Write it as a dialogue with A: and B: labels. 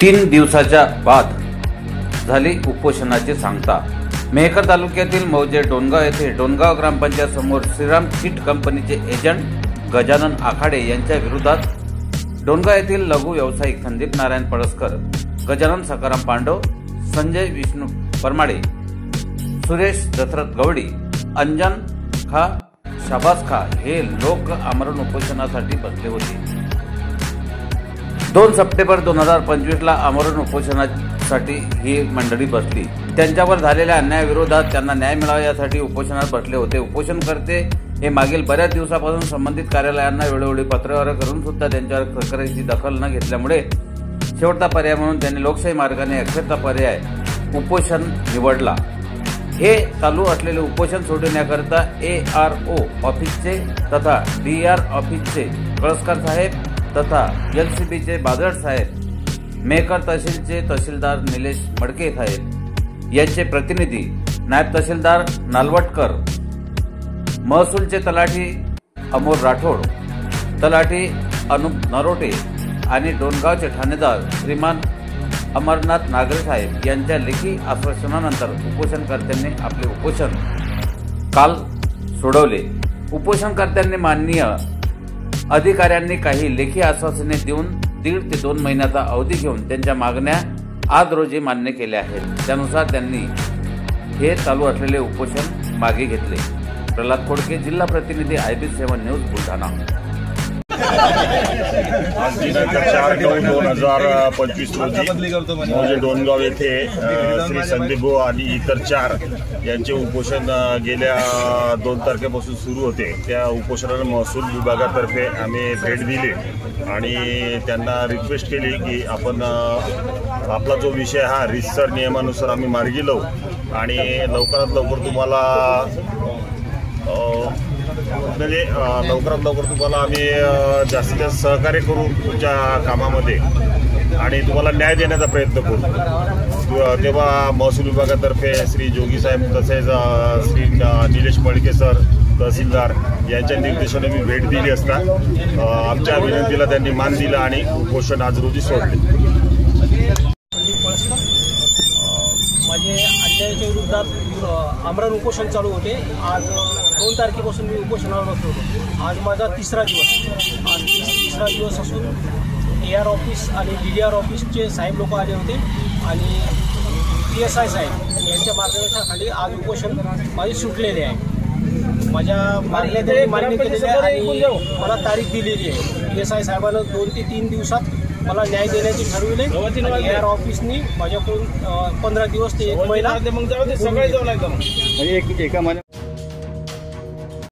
A: 3 दिवसाच्या बाद झाली उपोषणाची सांगता। मेहकर तालुक्यातील मौजे डोणगाव येथे डोणगाव ग्रामपंचायत समोर श्रीराम चिट कंपनीचे एजंट गजानन आखाडे यांच्या विरोधात डोणगाव येथील लघु व्यावसायिक संदीप नारायण पळसकर, गजानन सकाराम पांडव, संजय विष्णू परमाडे, सुरेश दशरथ गवडी, अंजन खा, शाबास खा हे लोक आमरण उपोषणासाठी बसले होते। 2 सप्टेंबर 2025 ला आमरण उपोषणासाठी ही मंडळी बसली। त्यांच्यावर झालेल्या अन्यायाविरोधात त्यांना न्याय मिळावा यासाठी उपोषणात बसले होते। उपोषणकर्ते हे मागील बऱ्याच दिवसापासून संबंधित कार्यालयांना वेळोवेळी पत्रव्यवहार करून सुद्धा त्यांच्यावर तक्रारीची दखल न घेतल्यामुळे शेवटचा पर्याय म्हणून त्यांनी लोकशाही मार्गाने अखेरचा पर्याय उपोषण निवडला। हे चालू असलेले उपोषण सोडवण्याकरता ARO ऑफिसचे तथा DR ऑफिसचे कळसकर साहेब तथा LCBचे बादळ साहेब, मेहकर तहसीलचे तहसीलदार निलेश मडके साहेब यांचे प्रतिनिधी, नायब तहसीलदार नालवटकर, महसूलचे तलाठी अमोल राठोड, तलाठी अनुप नरोटे आणि डोणगावचे ठाणेदार श्रीमान अमरनाथ नागरे साहेब यांच्या लेखी आश्वासनानंतर उपोषणकर्त्यांनी आपले उपोषण काल सोडवले। उपोषणकर्त्यांनी माननीय अधिकाऱ्यांनी काही लेखी आश्वासने देऊन 1.5 ते 2 महिन्याचा अवधी घेऊन त्यांच्या मागण्या आज रोजी मान्य केल्या आहेत। त्यानुसार त्यांनी हे चालू असलेले उपोषण मागे घेतले। प्रल्हाद खोडके, जिल्हा प्रतिनिधी, IB7 न्यूज, बुलढाणा।
B: आज दिनांक 4/9/2025 रोजी मौजे डोणगाव येथे श्री संदीप भाऊ आणि इतर 4 यांचे उपोषण गेल्या 2 तारखेपासून सुरू होते। त्या उपोषणाला महसूल विभागातर्फे आम्ही भेट दिली आणि त्यांना रिक्वेस्ट केली की आपण आपला जो विषय हा रीतसर नियमानुसार आम्ही मार्गी लावू आणि लवकरात लवकर तुम्हाला आम्ही जास्तीत जास्त सहकार्य करू तुमच्या कामामध्ये आणि तुम्हाला न्याय देण्याचा प्रयत्न करू। तेव्हा महसूल विभागातर्फे श्री जोगी साहेब तसेच श्री निलेश मडके सर तहसीलदार यांच्या निर्देशाने मी भेट दिली असता आमच्या विनंतीला त्यांनी मान दिला आणि उपोषण आज रोजी सोडले।
C: माझे अन्यायाच्या विरोधात आमरण उपोषण चालू होते। आज 2 तारखेपासून मी उपोषणावर बसलो होतो। आज माझा 3रा दिवस। आज 3रा दिवस असून AR ऑफिस आणि DDR ऑफिसचे साहेब लोक आले होते आणि PSI साहेब यांच्या मार्गदर्शनाखाली आज उपोषण माझे सुटलेले आहे। माझ्या मागण्या त्यांनी मान्य केलेल्या आणि मला तारीख दिलेली आहे। PSI साहेबांना 2 ते 3 दिवसात मला न्याय देण्याचे ठरविले। AR ऑफिसनी माझ्याकडून 15 दिवस ते 1 महिना
D: सकाळी जाऊ लागतं